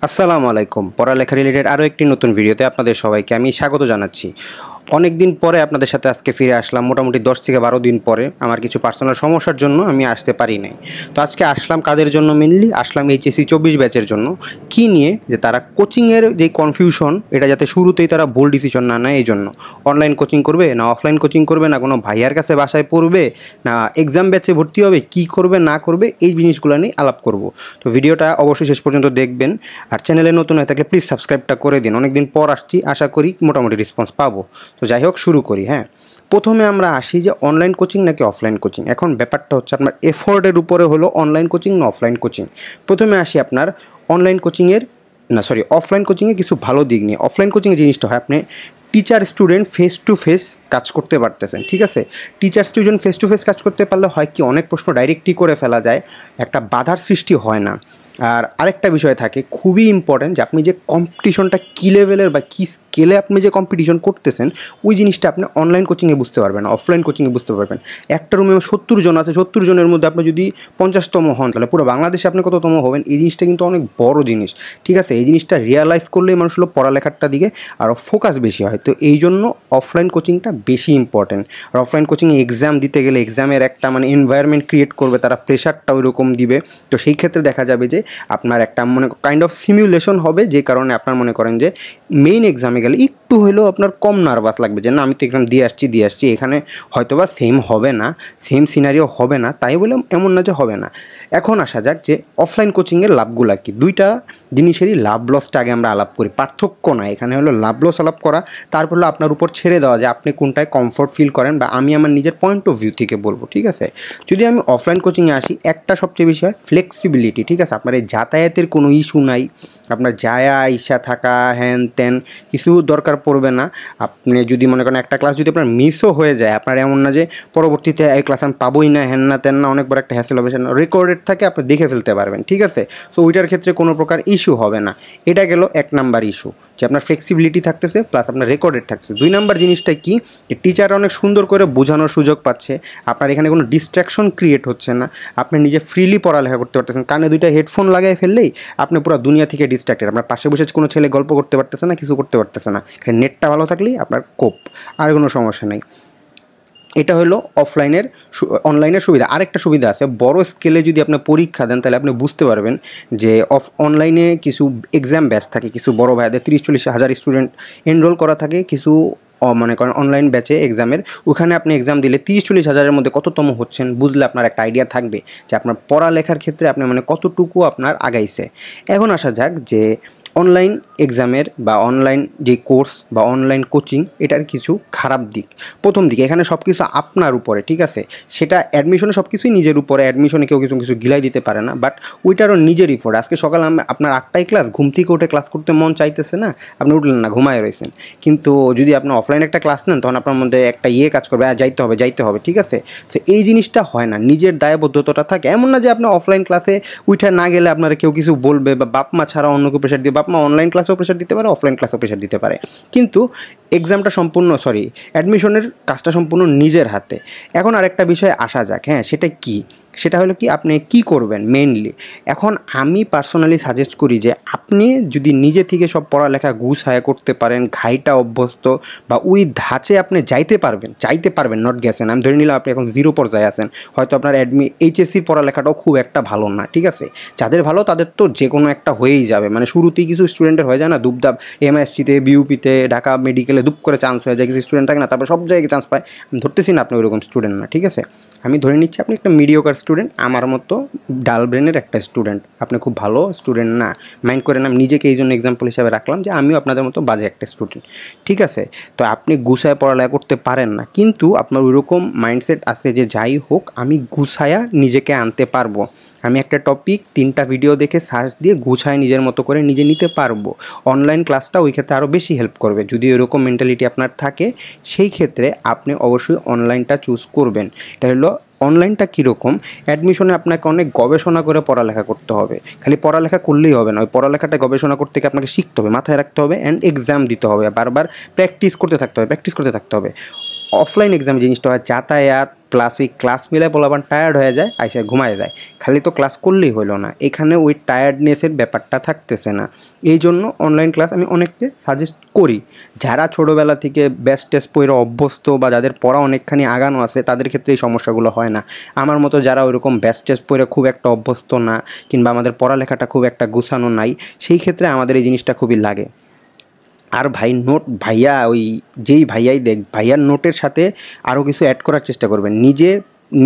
আসসালামু আলাইকুম। পড়ালেখা রিলেটেড আরও একটি নতুন ভিডিওতে আপনাদের সবাইকে আমি স্বাগত জানাচ্ছি। অনেক দিন পরে আপনাদের সাথে আজকে ফিরে আসলাম। মোটামুটি 10 থেকে 12 দিন পরে আমার কিছু পার্সোনাল সমস্যার জন্য আমি আসতে পারি নাই। তো আজকে আসলাম কাদের জন্য? মেইনলি আসলাম এইচএসসি 24 ব্যাচের জন্য। কি নিয়ে? যে তারা কোচিংয়ের যে কনফিউশন, এটা যাতে শুরুতেই তারা ভুল ডিসিশন না নেয় এই জন্য। অনলাইন কোচিং করবে না অফলাইন কোচিং করবে, না কোনো ভাইয়ার কাছে বাসায় পড়বে, না এক্সাম ব্যাচে ভর্তি হবে, কি করবে না করবে, এই জিনিসগুলো নিয়ে আলাপ করব। তো ভিডিওটা অবশ্যই শেষ পর্যন্ত দেখবেন। আর চ্যানেলে নতুন হয়ে থাকলে প্লিজ সাবস্ক্রাইবটা করে দিন। অনেকদিন পর আসছি, আশা করি মোটামুটি রেসপন্স পাবো। তো যাই হোক, শুরু করি। হ্যাঁ, প্রথমে আমরা আসি যে অনলাইন কোচিং নাকি অফলাইন কোচিং। এখন ব্যাপারটা হচ্ছে আপনার এফোর্টের উপরে হলো অনলাইন কোচিং না অফলাইন কোচিং। প্রথমে আসি আপনার অনলাইন কোচিংয়ের অফলাইন কোচিংয়ে কিছু ভালো দিক নিয়ে। অফলাইন কোচিংয়ের জিনিসটা হয় আপনি teacher student face to face কাজ করতে পারতেছেন, ঠিক আছে। Teacher student face to face কাজ করতে পারলে হয় কি, অনেক প্রশ্ন ডাইরেক্টই করে ফেলা যায়, একটা বাধার সৃষ্টি হয় না। আর আরেকটা বিষয় থাকে খুবই ইম্পর্ট্যান্ট, যে আপনি যে কম্পিটিশনটা কী লেভেলের বা কী স্কেলে আপনি যে কম্পিটিশন করতেছেন, ওই জিনিসটা আপনি অনলাইন কোচিংয়ে বুঝতে পারবেন, অফলাইন কোচিংয়ে বুঝতে পারবেন। একটা রুমে 70 জন আছে, 70 জনের মধ্যে আপনি যদি 50তম হন, তাহলে পুরো বাংলাদেশে আপনি কততম হবেন? এই জিনিসটা কিন্তু অনেক বড় জিনিস, ঠিক আছে। এই জিনিসটা রিয়ালাইজ করলেই মানুষ হলো পড়ালেখারটা দিকে আরও ফোকাস বেশি হয়। তো এই জন্য অফলাইন কোচিংটা বেশি ইম্পর্ট্যান্ট। আর অফলাইন কোচিংয়ে এক্সাম দিতে গেলে এক্সামের একটা এনভায়রনমেন্ট ক্রিয়েট করবে, তারা প্রেশারটা ওই রকম দিবে। তো সেই ক্ষেত্রে দেখা যাবে যে আপনার একটা কাইন্ড অফ সিমিউলেশন হবে, যে কারণে আপনার মনে করেন যে মেইন এক্সামে গেলে একটু হলেও আপনার কম নার্ভাস লাগবে, যে না আমি তো এক্সাম দিয়ে আসছি, এখানে হয়তোবা সেম হবে না, সেম সিনারিও হবে না, তাই বলে এমন না যে হবে না। এখন আসা যাক যে অফলাইন কোচিংয়ের লাভগুলো কী। দুইটা জিনিসেরই লাভ লসটা আগে আমরা আলাপ করি। পার্থক্য না, এখানে হলো লাভ লস আলাপ করা, তারপর হলো আপনার উপর ছেড়ে দেওয়া যে আপনি কোনটায় কমফোর্ট ফিল করেন, বা আমি আমার নিজের পয়েন্ট অফ ভিউ থেকে বলবো, ঠিক আছে। যদি আমি অফলাইন কোচিংয়ে আসি, একটা সবচেয়ে বেশি হয় ফ্লেক্সিবিলিটি, ঠিক আছে। আপনার এই যাতায়াতের কোনো ইস্যু নাই, আপনার যায়া ইচ্ছা থাকা হ্যান ত্যান কিছু দরকার পড়বে না। আপনি যদি মনে করেন একটা ক্লাস যদি আপনার মিসও হয়ে যায়, আপনার এমন না যে পরবর্তীতে এই ক্লাস আমি পাবোই না, হ্যান না ত্যান না, অনেক বড় একটা হ্যাসেল হবে। সেটা রেকর্ডেড থাকে, আপনি দেখে ফেলতে পারবেন, ঠিক আছে। তো ওইটার ক্ষেত্রে কোনো প্রকার ইস্যু হবে না। এটা গেল 1 নাম্বার ইস্যু, যে আপনার ফ্লেক্সিবিলিটি থাকতেছে প্লাস আপনার রেকর্ডেড থাকছে। 2 নাম্বার জিনিসটা কি, টিচার অনেক সুন্দর করে বোঝানোর সুযোগ পাচ্ছে, আপনার এখানে কোনো ডিস্ট্র্যাকশন ক্রিয়েট হচ্ছে না, আপনি নিজে ফ্রিলি পড়ালেখা করতে পারতেছেন। কানে 2টা হেডফোন লাগাই ফেললেই আপনি পুরো দুনিয়া থেকে ডিস্ট্র্যাক্টেড। আপনার পাশে বসে কোনো ছেলে গল্প করতে পারতেছে না, কিছু করতে পারতেছে না, নেটটা ভালো থাকলেই আপনার কোপ, আর কোনো সমস্যা নেই। এটা হলো অনলাইনের সুবিধা। আরেকটা সুবিধা আছে, বড় স্কেলে যদি আপনি পরীক্ষা দেন, তাহলে আপনি বুঝতে পারবেন যে অনলাইনে কিছু এক্সাম ব্যাচ থাকে, কিছু বড় ভাইদের 30-40 হাজার স্টুডেন্ট এনরোল করা থাকে, কিছু মনে করেন অনলাইন ব্যাচে এক্সামের, ওখানে আপনি এক্সাম দিলে 30-40 হাজারের মধ্যে কততম হচ্ছেন বুঝলে আপনার একটা আইডিয়া থাকবে যে আপনার পড়ালেখার ক্ষেত্রে আপনি কতটুকু আপনার আগাইছে। এখন আসা যাক যে অনলাইন এক্সামের বা অনলাইন যে কোর্স বা অনলাইন কোচিং, এটার কিছু খারাপ দিক। প্রথম দিকে এখানে সব কিছু আপনার উপরে, ঠিক আছে। সেটা অ্যাডমিশনে সব কিছুই নিজের উপরে, অ্যাডমিশনে কেউ কিছু গিলাই দিতে পারে না, বাট ওইটারও নিজেরই উপরে। আজকে সকালে আপনার 8টায় ক্লাস, ঘুম থেকে উঠে ক্লাস করতে মন চাইতেছে না, আপনি উঠলেন না, ঘুমায় রয়েছেন। কিন্তু যদি আপনি অফলাইন একটা ক্লাস নেন, তখন আপনার মধ্যে একটা কাজ করবে, যাইতে হবে, ঠিক আছে। তো এই জিনিসটা হয় না, নিজের দায়বদ্ধতাটা থাকে। এমন না যে আপনি অফলাইন ক্লাসে উঠে না গেলে আপনারা কেউ কিছু বলবে, বা বাপ মা ছাড়া অন্য কেউ প্রেশার দিয়ে, বাপ মা অনলাইন ক্লাসেও প্রেশার দিতে পারে, অফলাইন ক্লাসেও প্রেশার দিতে পারে, কিন্তু অ্যাডমিশনের কাজটা সম্পূর্ণ নিজের হাতে। এখন আরেকটা বিষয়ে আসা যাক। হ্যাঁ, সেটা হলো কি, আপনি কি করবেন মেইনলি। এখন আমি পার্সোনালি সাজেস্ট করি যে আপনি যদি নিজে থেকে সব পড়ালেখা গুছায় করতে পারেন, ঘাইটা অভ্যস্ত বা ওই ধাঁচে আপনি চাইতে পারবেন, নট গেছেন। আমি ধরে নিলাম আপনি এখন 0 পর্যায়ে আছেন, হয়তো আপনার এইচএসসির পড়ালেখাটাও খুব একটা ভালো না, ঠিক আছে। যাদের ভালো তাদের তো যে কোনো একটা হয়েই যাবে, শুরুতেই কিছু স্টুডেন্টের হয়ে যায় না, দুপদাপ এমএসটিতে, বিউপিতে, ঢাকা মেডিকেলে দুপ করে চান্স হয়ে যায়, কিছু স্টুডেন্ট থাকে না, তারপর সব জায়গায় চান্স পায়। আমি ধরতেছি না আপনি ওইরকম স্টুডেন্ট না, ঠিক আছে। আমি ধরে নিচ্ছি আপনি একটা মিডিওকার স্টুডেন্ট, আমার মতো ডাল ব্রেনের একটা স্টুডেন্ট। আপনি খুব ভালো স্টুডেন্ট না, মাইন্ড করেন, আমি নিজেকে এই জন্য এক্সাম্পল হিসাবে রাখলাম যে আমিও আপনাদের মতো বাজে একটা স্টুডেন্ট, ঠিক আছে। তো আপনি গুছায় পড়ালেখা করতে পারেন না, কিন্তু আপনার ওইরকম মাইন্ডসেট আছে যে যাই হোক আমি গুছায়া নিজেকে আনতে পারবো, আমি একটা টপিক 3টা ভিডিও দেখে সার্চ দিয়ে গুছায় নিজের মতো করে নিজে নিতে পারবো। অনলাইন ক্লাসটা ওই ক্ষেত্রে আরও বেশি হেল্প করবে। যদি এরকম মেন্টালিটি আপনার থাকে, সেই ক্ষেত্রে আপনি অবশ্যই অনলাইনটা চুজ করবেন। এটা হলো অনলাইনটা কীরকম, অ্যাডমিশনে আপনাকে অনেক গবেষণা করে পড়ালেখা করতে হবে। খালি পড়ালেখা করলেই হবে না, ওই পড়ালেখাটা গবেষণা করতে গিয়ে আপনাকে শিখতে হবে, মাথায় রাখতে হবে, অ্যান্ড এক্সাম দিতে হবে, বারবার প্র্যাকটিস করতে থাকতে হবে। অফলাইন এক্সাম জিনিসটা হয় যাতায়াত প্লাস ওই ক্লাস মিলে পোলাপান টায়ার্ড হয়ে যায়, আইসা ঘুমায় যায়। খালি তো ক্লাস করলেই হলো না, এখানে ওই টায়ার্ডনেসের ব্যাপারটা থাকতেছে না। এই জন্য অনলাইন ক্লাস আমি অনেককে সাজেস্ট করি। যারা ছোটোবেলা থেকে ব্যাচ টেস্ট পড়ে অভ্যস্ত বা যাদের পড়া অনেকখানি আগানো আছে তাদের ক্ষেত্রে এই সমস্যাগুলো হয় না। আমার মতো যারা ওইরকম ব্যাচ টেস্ট পড়ে খুব একটা অভ্যস্ত না, কিংবা আমাদের পড়ালেখাটা খুব একটা গুছানো নাই, সেই ক্ষেত্রে আমাদের এই জিনিসটা খুবই লাগে। আর ভাই নোট ভাইয়া ওই যেই ভাইয়াই দেখ, ভাইয়ার নোটের সাথে আরও কিছু অ্যাড করার চেষ্টা করবেন,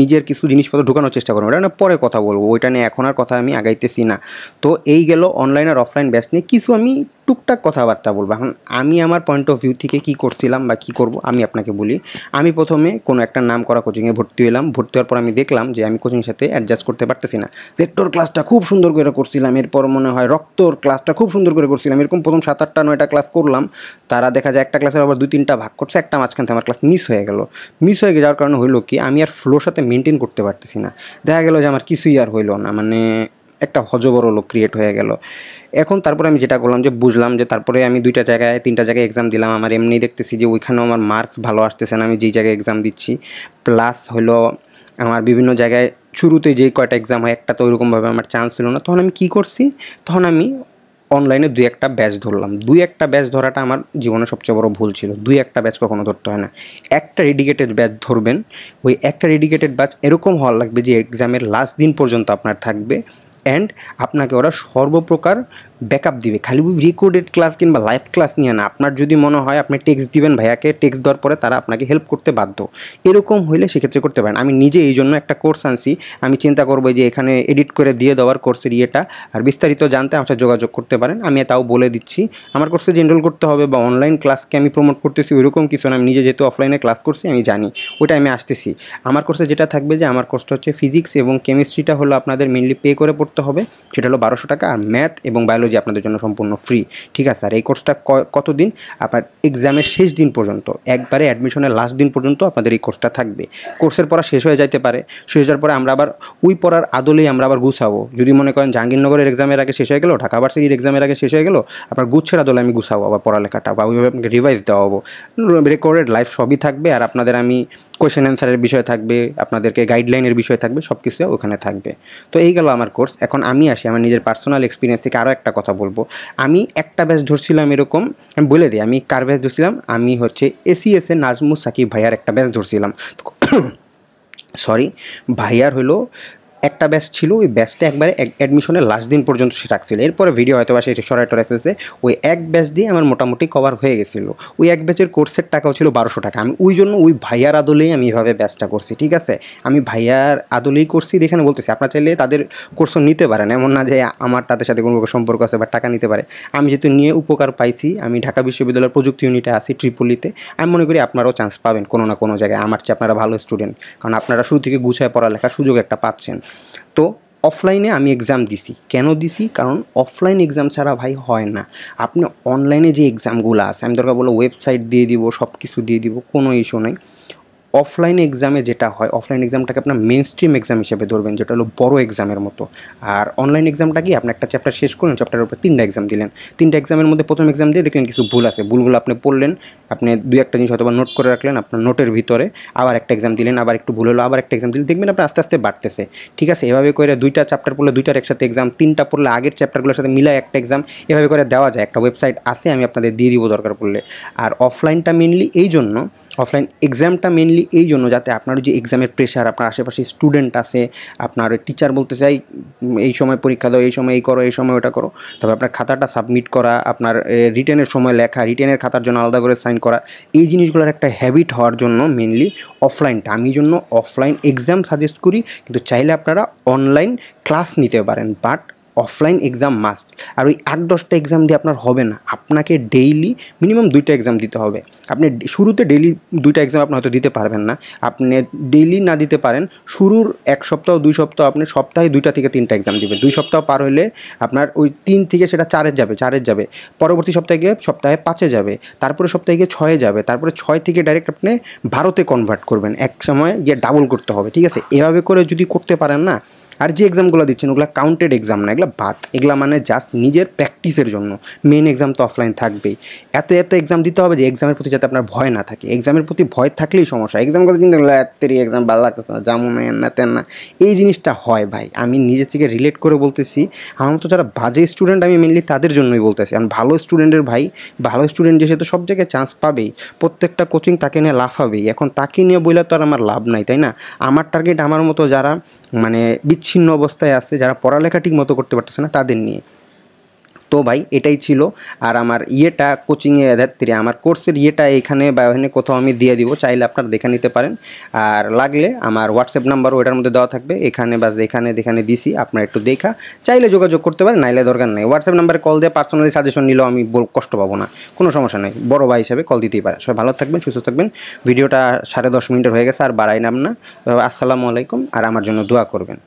নিজের কিছু জিনিসপত্র ঢোকানোর চেষ্টা করবেন। এটা না পরে কথা বলবো, ওইটা নিয়ে এখন আর কথা আমি আগাইতেছি না। তো এই গেল অনলাইন আর অফলাইন ব্যাচ নিয়ে কিছু আমি টুকটাক কথাবার্তা বলবো। এখন আমি আমার পয়েন্ট অফ ভিউ থেকে কী করছিলাম বা কী করব আমি আপনাকে বলি। আমি প্রথমে কোনো একটা নাম করা কোচিংয়ে ভর্তি হলাম। ভর্তি হওয়ার পর আমি দেখলাম যে আমি কোচিংয়ের সাথে অ্যাডজাস্ট করতে পারতেছি না। ভেক্টর ক্লাসটা খুব সুন্দর করে করছিলাম, এরপর মনে হয় রক্তর ক্লাসটা খুব সুন্দর করে করছিলাম, এরকম প্রথম 7, 8, 9টা ক্লাস করলাম। তারা দেখা যায় একটা ক্লাসের আবার 2, 3টা ভাগ করছে, একটা মাঝখান থেকে আমার ক্লাস মিস হয়ে গেল। মিস হয়ে যাওয়ার কারণে হইলো কি, আমি আর ফ্লোর সাথে মেনটেন করতে পারতেছি না। দেখা গেল যে আমার কিছুই আর হইলো না, মানে একটা হজবরল ক্রিয়েট হয়ে গেল। এখন তারপরে আমি যেটা করলাম যে বুঝলাম যে তারপরে আমি 2টা জায়গায় 3টা জায়গায় এক্সাম দিলাম। আমার এমনি দেখতেছি যে ওইখানেও আমার মার্কস ভালো আসতেছে না আমি যেই জায়গায় এক্সাম দিচ্ছি। প্লাস হলো আমার বিভিন্ন জায়গায় শুরুতে যেই কয়টা এক্সাম হয় একটা তো ওইরকমভাবে আমার চান্স ছিল না। তখন আমি কী করছি, তখন আমি অনলাইনে 2-1টা ব্যাচ ধরলাম। 2-1টা ব্যাচ ধরাটা আমার জীবনে সবচেয়ে বড় ভুল ছিল। 2-1টা ব্যাচ কখনো ধরতে হয় না, একটা ডেডিকেটেড ব্যাচ ধরবেন। ওই একটা ডেডিকেটেড ব্যাচ এরকম হওয়ার লাগবে যে এক্সামের লাস্ট দিন পর্যন্ত আপনার থাকবে, অ্যান্ড আপনাকে ওরা সর্বপ্রকার ব্যাকআপ দিবে। খালি রেকর্ডেড ক্লাস কিংবা লাইভ ক্লাস নিয়ে না। আপনার যদি মনে হয় আপনি টেক্সট দিবেন ভাইয়াকে, টেক্সট দেওয়ার পরে তারা আপনাকে হেল্প করতে বাধ্য, এরকম হইলে সেক্ষেত্রে করতে পারেন। আমি নিজে এই জন্য একটা কোর্স আনছি। আমি চিন্তা করবো যে এখানে এডিট করে দিয়ে দেওয়ার কোর্সের ইয়েটা, আর বিস্তারিত জানতে আমার সাথে যোগাযোগ করতে পারেন। আমি তাও বলে দিচ্ছি, আমার কোর্সে যে এনরোল করতে হবে বা অনলাইন ক্লাসকে আমি প্রমোট করতেছি ওইরকম কিছু না। আমি নিজে যেহেতু অফলাইনে ক্লাস করছি আমি জানি, ওইটা আমি আসতেছি। আমার কোর্সে যেটা থাকবে যে আমার কোর্সটা হচ্ছে ফিজিক্স এবং কেমিস্ট্রিটা হলো আপনাদের মেনলি পে করে পড়তে হবে, সেটা হলো 1200 টাকা। আর ম্যাথ এবং বায়োলজি আপনাদের জন্য সম্পূর্ণ ফ্রি, ঠিক আছে। আর এই কোর্সটা কতদিন, আপনার এক্সামের শেষ দিন পর্যন্ত, একবারে অ্যাডমিশনের লাস্ট দিন পর্যন্ত আপনাদের এই কোর্সটা থাকবে। কোর্সের পড়া শেষ হয়ে যাইতে পারে, শেষ হওয়ার পরে আমরা আবার ওই পড়ার আদলেই আমরা আবার গুছাবো। যদি মনে করেন জাহাঙ্গীরনগরের এক্সামের আগে শেষ হয়ে গেল, ঢাকা ভার্সিটির এক্সামের আগে শেষ হয়ে গেল, আপনার গুচ্ছের আদলে আমি গুছাবো আবার পড়ালেখাটা, বা ওইভাবে আপনাকে রিভাইজ দেওয়া হবো। রেকর্ডেড লাইভ সবই থাকবে, আর আপনাদের আমি কোয়েশ্চেন অ্যান্সারের বিষয় থাকবে, আপনাদেরকে গাইডলাইনের বিষয় থাকবে, সব কিছু ওখানে থাকবে। তো এই গেল আমার কোর্স। এখন আমি আসি আমার নিজের পার্সোনাল এক্সপিরিয়েন্স থেকে আরও একটা কথা বলবো। আমি একটা ব্যাচ ধরছিলাম এরকম, আমি বলে দিই আমি কার ব্যাচ ধরছিলাম। আমি হচ্ছে এসিএসএ নাজমুস সাকিব ভাইয়ার একটা ব্যাচ ধরছিলাম। সরি, ভাইয়ার হলো একটা ব্যাচ ছিল, ওই ব্যাচটা একবারে অ্যাডমিশনের লাস্ট দিন পর্যন্ত সে রাখছিল। এরপরে ভিডিও হয়তো বা সেটা সরাই টরাই ফেলছে। ওই এক ব্যাচ দিয়ে আমার মোটামুটি কভার হয়ে গেছিলো। ওই এক ব্যাচের কোর্সের টাকাও ছিল 1200 টাকা। আমি ওই জন্য ওই ভাইয়ার আদলেই আমি এভাবে ব্যাচটা করছি, ঠিক আছে। আমি ভাইয়ার আদলেই করছি, দেখেন বলতেছি। আপনারা চাইলে তাদের কোর্সও নিতে পারেন, এমন না যে আমার তাদের সাথে কোনো সম্পর্ক আছে বা টাকা নিতে পারে। আমি যেহেতু নিয়ে উপকার পাইছি, আমি ঢাকা বিশ্ববিদ্যালয়ের প্রযুক্তি ইউনিটে আছি ট্রিপলিতে, আমি মনে করি আপনারাও চান্স পাবেন কোনো না কোনো জায়গায়। আমার চেয়ে আপনারা ভালো স্টুডেন্ট, কারণ আপনারা শুরু থেকে গুছায় পড়ালেখার সুযোগ একটা পাচ্ছেন। তো অফলাইনে আমি এক্সাম দিছি, কেন দিছি, কারণ অফলাইন এক্সাম ছাড়া ভাই হয় না। আপনি অনলাইনে যে এক্সামগুলো আছে, আমি দরকার বলে ওয়েবসাইট দিয়ে দিব, সব কিছু দিয়ে দিব, কোনো ইস্যু নেই। অফলাইন এক্সামে যেটা হয়, অফলাইন এক্সামটাকে আপনার মেন স্ট্রিম এক্সাম হিসেবে ধরবেন, যেটা হলো বড় এক্সামের মতো। আর অনলাইন এক্সামটা কি, আপনি একটা চ্যাপ্টার শেষ করলেন, চ্যাপ্টারের উপর 3টা এক্সাম দিলেন। 3টা এক্সামের মধ্যে প্রথম এক্সাম দিয়ে দেখলেন কিছু ভুল আছে, ভুলগুলো আপনি পড়লেন, আপনি 2-1টা জিনিস হয়তো নোট করে রাখলেন আপনার নোটের ভিতরে, আবার একটা এক্সাম দিলেন, আবার একটু ভুল হলো, আবার একটা এক্সাম দিলেন, দেখবেন আপনার আস্তে আস্তে বাড়তেছে, ঠিক আছে। এভাবে করে 2টা চ্যাপ্টার পড়লে 2টার একসাথে এক্সাম, 3টা পড়লে আগের চ্যাপ্টারগুলোর সাথে মিলায় একটা এক্সাম, এভাবে করে দেওয়া যায়। একটা ওয়েবসাইট আছে, আমি আপনাদের দিয়ে দিব দরকার পড়লে। আর অফলাইনটা মেনলি এই জন্য, অফলাইন এক্সামটা মেনলি এই জন্য যাতে আপনার যে এক্সামের প্রেশার, আপনার আশেপাশে স্টুডেন্ট আছে, আপনার টিচার বলতে চাই এই সময় পরীক্ষা দাও, এই সময় এই করো, এই সময় ওটা করো, তবে আপনার খাতাটা সাবমিট করা, আপনার রিটেনের সময় লেখা, রিটেনের খাতার জন্য আলাদা করে সাইন করা, এই জিনিসগুলোর একটা হ্যাবিট হওয়ার জন্য মেনলি অফলাইনটা, আমি জন্য অফলাইন এক্সাম সাজেস্ট করি। কিন্তু চাইলে আপনারা অনলাইন ক্লাস নিতে পারেন, বাট অফলাইন এক্সাম মাস্ট। আর ওই 8-10টা এক্সাম দিয়ে আপনার হবে না, আপনাকে ডেইলি মিনিমাম 2টা এক্সাম দিতে হবে। আপনি শুরুতে ডেইলি 2টা এক্সাম আপনি হয়তো দিতে পারবেন না, আপনি ডেইলি না দিতে পারেন, শুরুর 1 সপ্তাহ 2 সপ্তাহ আপনি সপ্তাহে 2টা থেকে 3টা এক্সাম দিবেন। 2 সপ্তাহ পার হলে আপনার ওই 3 থেকে সেটা 4-এ যাবে, পরবর্তী সপ্তাহে গিয়ে সপ্তাহে 5-এ যাবে, তারপরে সপ্তাহে গিয়ে 6-এ যাবে, তারপরে 6 থেকে ডাইরেক্ট আপনি 12তে কনভার্ট করবেন, এক সময় গিয়ে ডাবল করতে হবে, ঠিক আছে। এভাবে করে যদি করতে পারেন না, আর যে এক্সামগুলো দিচ্ছেন ওগুলো কাউন্টেড এক্সাম না, এগুলো বাদ, এগুলো মানে জাস্ট নিজের প্র্যাকটিসের জন্য। মেন এক্সাম তো অফলাইন থাকবেই। এত এক্সাম দিতে হবে যে এক্সামের প্রতি যাতে আপনার ভয় না থাকে। এক্সামের প্রতি ভয় থাকলেই সমস্যা। এক্সামগুলো কিন্তু এক্সাম ভালো লাগতেছে না, যেমন না তেন না, এই জিনিসটা হয় ভাই। আমি নিজে থেকে রিলেট করে বলতেছি, আমার মতো যারা বাজে স্টুডেন্ট আমি মেনলি তাদের জন্যই বলতেছি। কারণ ভালো স্টুডেন্টের ভাই, ভালো স্টুডেন্ট যে সে তো সব জায়গায় চান্স পাবেই, প্রত্যেকটা কোচিং তাকে নিয়ে লাফাবেই। এখন তাকে নিয়ে বইলে তো আর আমার লাভ নাই, তাই না? আমার টার্গেট আমার মতো যারা মানে বিচ্ছিন্ন অবস্থায় আছে, যারা পড়ালেখা ঠিক মতো করতে পারতেছে না, তাদের নিয়ে। তো ভাই এটাই ছিল। আর আমার ইয়েটা কোচিংয়ে ধাত্রী আমার কোর্সের ইয়েটা এখানে বা ওখানে কোথাও আমি দিয়ে দিব, চাইলে আপনারা দেখে নিতে পারেন। আর লাগলে আমার হোয়াটসঅ্যাপ নাম্বার ওইটার মধ্যে দেওয়া থাকবে, এখানে বা এখানে দিছি, আপনারা একটু দেখা চাইলে যোগাযোগ করতে পারেন, নাইলে দরকার নেই। হোয়াটসঅ্যাপ নাম্বারে কল দিয়ে পার্সোনালি সাজেশন নিলেও আমি কষ্ট পাবো না, কোনো সমস্যা নেই। বড় ভাই হিসাবে কল দিতেই পারে। সবাই ভালো থাকবেন, সুস্থ থাকবেন। ভিডিওটা 10:30 মিনিটের হয়ে গেছে, আর বাড়াই নাম না। আসসালামু আলাইকুম, আর আমার জন্য দোয়া করবেন।